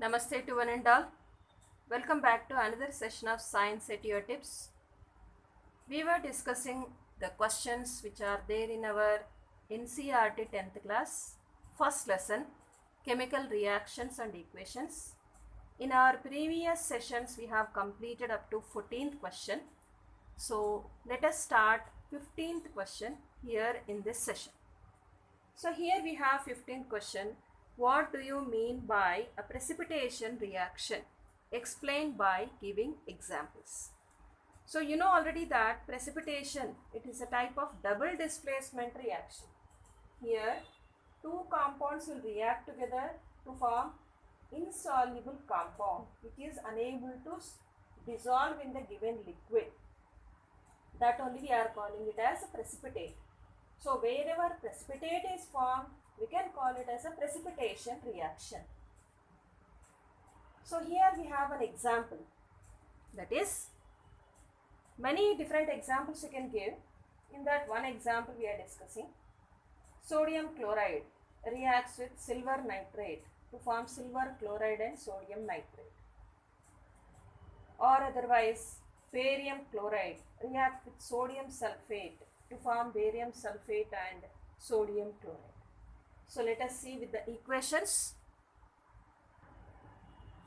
Namaste to one and all. Welcome back to another session of Science at Your Tips. We were discussing the questions which are there in our NCERT 10th class, first lesson, chemical reactions and equations. In our previous sessions, we have completed up to 14th question. So let us start 15th question here in this session. So here we have 15th question. What do you mean by a precipitation reaction? Explain by giving examples. So you know already that precipitation, it is a type of double displacement reaction. Here two compounds will react together to form insoluble compound which is unable to dissolve in the given liquid. That only we are calling it as a precipitate. So wherever precipitate is formed, we can call it as a precipitation reaction. So here we have an example. That is, many different examples you can give. In that one example we are discussing, sodium chloride reacts with silver nitrate to form silver chloride and sodium nitrate. Or otherwise, barium chloride reacts with sodium sulfate to form barium sulfate and sodium chloride. So let us see with the equations.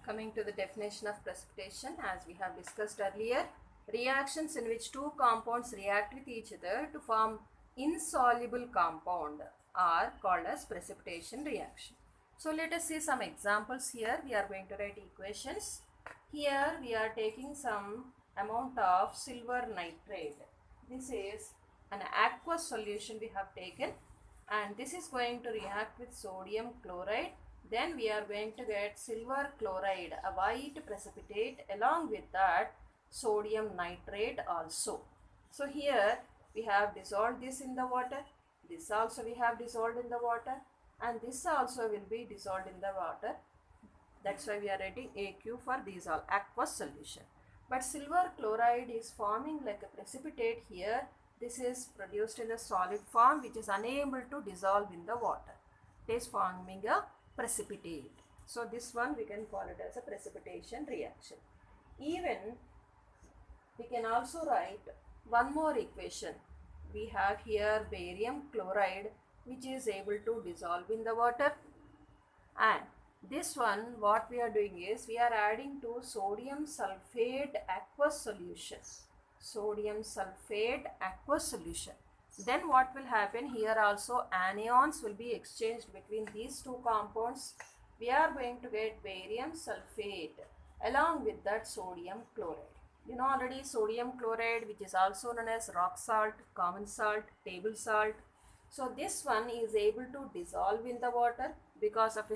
Coming to the definition of precipitation, as we have discussed earlier, reactions in which two compounds react with each other to form insoluble compound are called as precipitation reaction. So let us see some examples here. We are going to write equations. Here we are taking some amount of silver nitrate. This is an aqueous solution we have taken, and this is going to react with sodium chloride. Then we are going to get silver chloride, a white precipitate, along with that sodium nitrate also. So here we have dissolved this in the water. This also we have dissolved in the water, and this also will be dissolved in the water. That's why we are writing AQ for these all aqueous solution. But silver chloride is forming like a precipitate here. This is produced in a solid form which is unable to dissolve in the water. It is forming a precipitate. So this one we can call it as a precipitation reaction. Even we can also write one more equation. We have here barium chloride which is able to dissolve in the water, and this one what we are doing is we are adding to sodium sulfate aqueous solution. Sodium sulfate aqueous solution. Then what will happen here, also anions will be exchanged between these two compounds. We are going to get barium sulfate along with that sodium chloride. You know already sodium chloride, which is also known as rock salt, common salt, table salt. So this one is able to dissolve in the water. Because of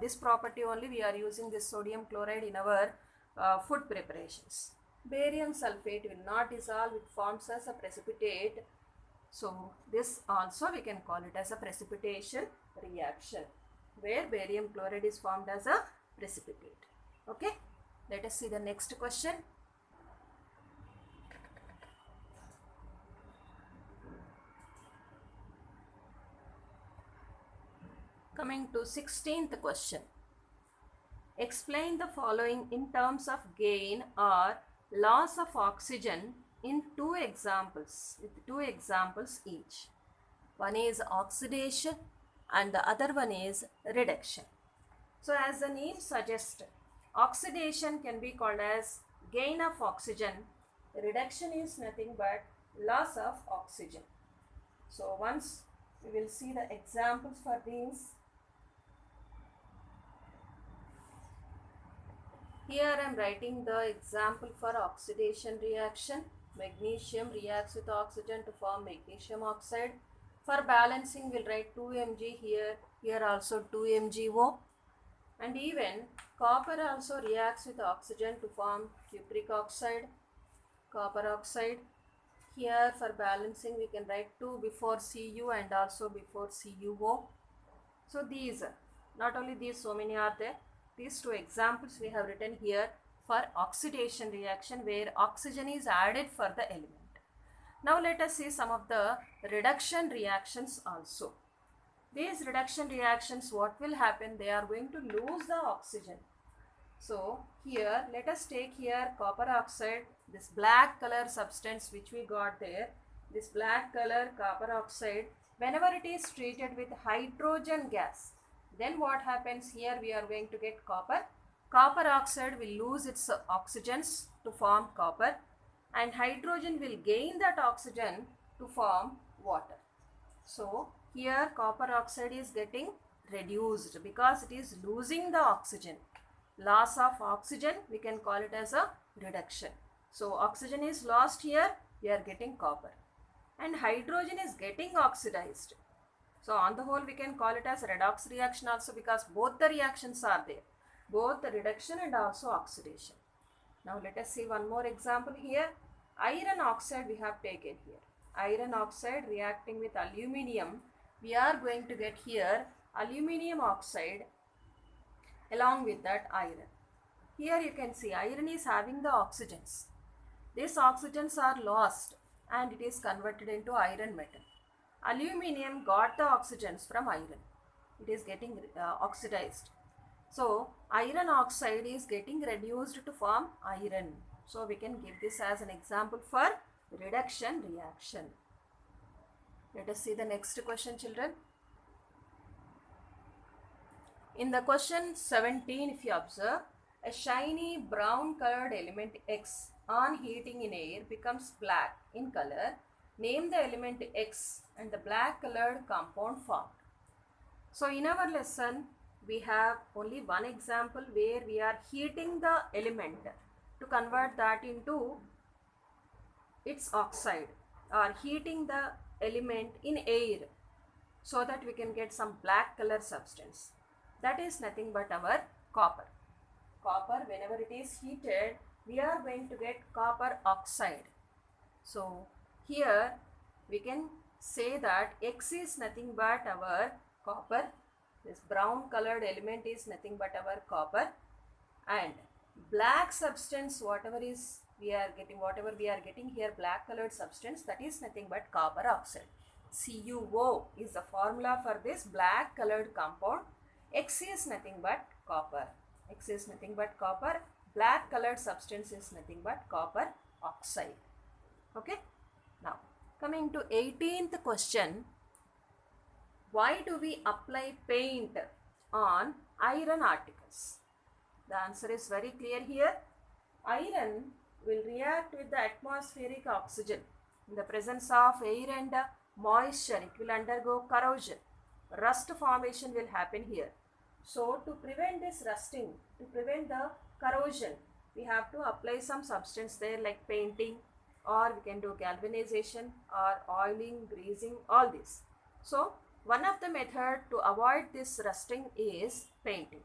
this property only we are using this sodium chloride in our food preparations. Barium sulfate will not dissolve, it forms as a precipitate. So this also we can call it as a precipitation reaction, where barium chloride is formed as a precipitate. Okay, let us see the next question. Coming to 16th question. Explain the following in terms of gain or loss of oxygen in two examples, with two examples each. One is oxidation and the other one is reduction. So as the name suggests, oxidation can be called as gain of oxygen. Reduction is nothing but loss of oxygen. So once we will see the examples for these. Here I am writing the example for oxidation reaction. Magnesium reacts with oxygen to form magnesium oxide. For balancing, we'll write 2 Mg here. Here also 2 MgO. And even copper also reacts with oxygen to form cupric oxide, copper oxide. Here for balancing, we can write 2 before Cu and also before CuO. So these, not only these, so many are there. These two examples we have written here for oxidation reaction, where oxygen is added for the element. Now let us see some of the reduction reactions also. These reduction reactions, what will happen? They are going to lose the oxygen. So here let us take here copper oxide, this black color substance which we got there, this black color copper oxide, whenever it is treated with hydrogen gas, then what happens here, we are going to get copper. Copper oxide will lose its oxygens to form copper, and hydrogen will gain that oxygen to form water. So here copper oxide is getting reduced because it is losing the oxygen. Loss of oxygen, we can call it as a reduction. So oxygen is lost here, we are getting copper. And hydrogen is getting oxidized. So on the whole, we can call it as redox reaction also, because both the reactions are there. Both the reduction and also oxidation. Now let us see one more example here. Iron oxide we have taken here. Iron oxide reacting with aluminium, we are going to get here aluminium oxide along with that iron. Here you can see iron is having the oxygens. These oxygens are lost and it is converted into iron metal. Aluminium got the oxygens from iron. It is getting oxidized. So iron oxide is getting reduced to form iron. So we can give this as an example for reduction reaction. Let us see the next question, children. In the question 17, if you observe, a shiny brown colored element X on heating in air becomes black in color. Name the element X and the black colored compound formed. So in our lesson, we have only one example where we are heating the element to convert that into its oxide, or heating the element in air so that we can get some black color substance. That is nothing but our copper. Copper, whenever it is heated, we are going to get copper oxide. So here we can say that X is nothing but our copper. This brown colored element is nothing but our copper, and black substance, whatever we are getting here, black colored substance, that is nothing but copper oxide. CuO is the formula for this black colored compound. X is nothing but copper. X is nothing but copper. Black colored substance is nothing but copper oxide. Okay. Now coming to 18th question. Why do we apply paint on iron articles? The answer is very clear here. Iron will react with the atmospheric oxygen. In the presence of air and moisture, it will undergo corrosion. Rust formation will happen here. So to prevent this rusting, to prevent the corrosion, we have to apply some substance there like painting, or we can do galvanization or oiling, greasing, all this. So one of the method to avoid this rusting is painting.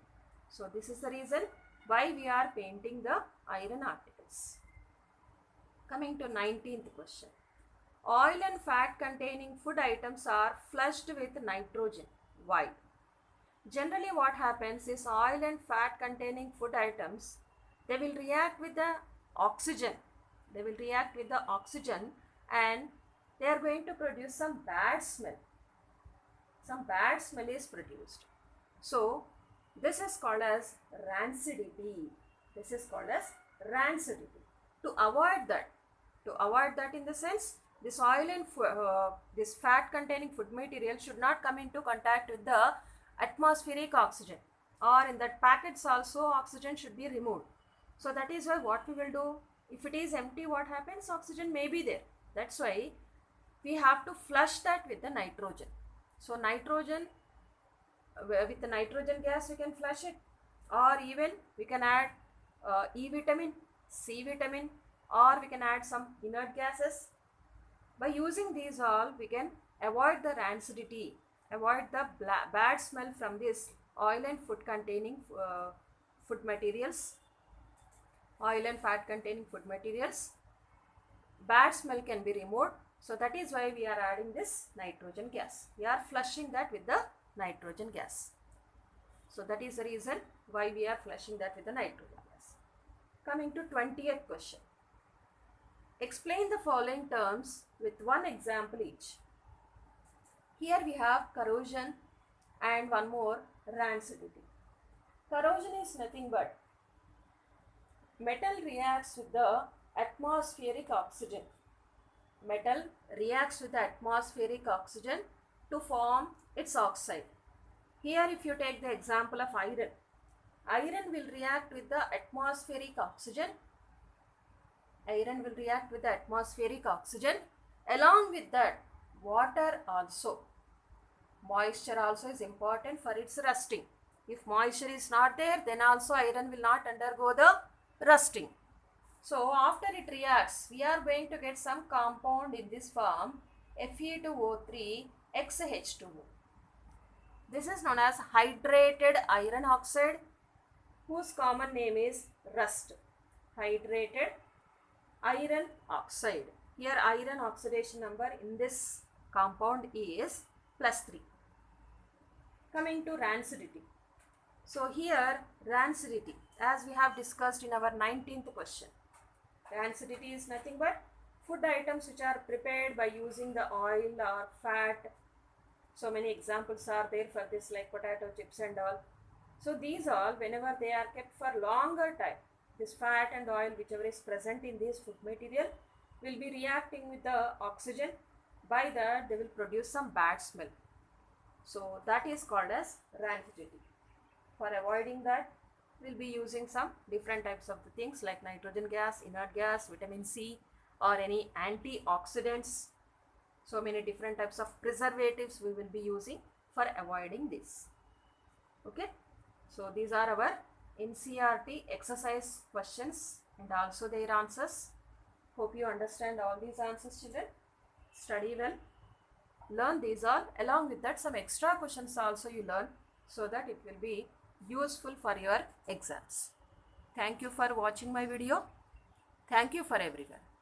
So this is the reason why we are painting the iron articles. Coming to 19th question. Oil and fat containing food items are flushed with nitrogen. Why? Generally what happens is oil and fat containing food items, they will react with the oxygen. They will react with the oxygen and they are going to produce some bad smell. Some bad smell is produced. So this is called as rancidity. This is called as rancidity. To avoid that in the sense, this oil and this fat containing food material should not come into contact with the atmospheric oxygen, or in that packets also oxygen should be removed. So that is why what we will do, if it is empty, what happens, oxygen may be there. That's why we have to flush that with the nitrogen. So nitrogen, with the nitrogen gas we can flush it, or even we can add E vitamin, C vitamin, or we can add some inert gases. By using these all, we can avoid the rancidity, avoid the bad smell from this oil and food containing food materials, oil and fat containing food materials. Bad smell can be removed. So that is why we are adding this nitrogen gas. We are flushing that with the nitrogen gas. So that is the reason why we are flushing that with the nitrogen gas. Coming to 20th question. Explain the following terms with one example each. Here we have corrosion and one more rancidity. Corrosion is nothing but Metal reacts with the atmospheric oxygen. Metal reacts with the atmospheric oxygen to form its oxide. Here if you take the example of iron, iron will react with the atmospheric oxygen. Iron will react with the atmospheric oxygen. Along with that, water also. Moisture also is important for its rusting. If moisture is not there, then also iron will not undergo the rusting. So after it reacts, we are going to get some compound in this form, Fe2O3 XH2O. This is known as hydrated iron oxide, whose common name is rust. Hydrated iron oxide. Here iron oxidation number in this compound is +3. Coming to rancidity. So here rancidity, as we have discussed in our 19th question. Rancidity is nothing but food items which are prepared by using the oil or fat. So many examples are there for this, like potato chips and all. So these all, whenever they are kept for longer time, this fat and oil whichever is present in this food material will be reacting with the oxygen. By that they will produce some bad smell. So that is called as rancidity. For avoiding that, we'll be using some different types of the things like nitrogen gas, inert gas, vitamin C, or any antioxidants. So many different types of preservatives we will be using for avoiding this. Okay. So these are our NCERT exercise questions and also their answers. Hope you understand all these answers, children. Study well. Learn these all. Along with that, some extra questions also you learn, so that it will be useful for your exams. Thank you for watching my video. Thank you for everyone.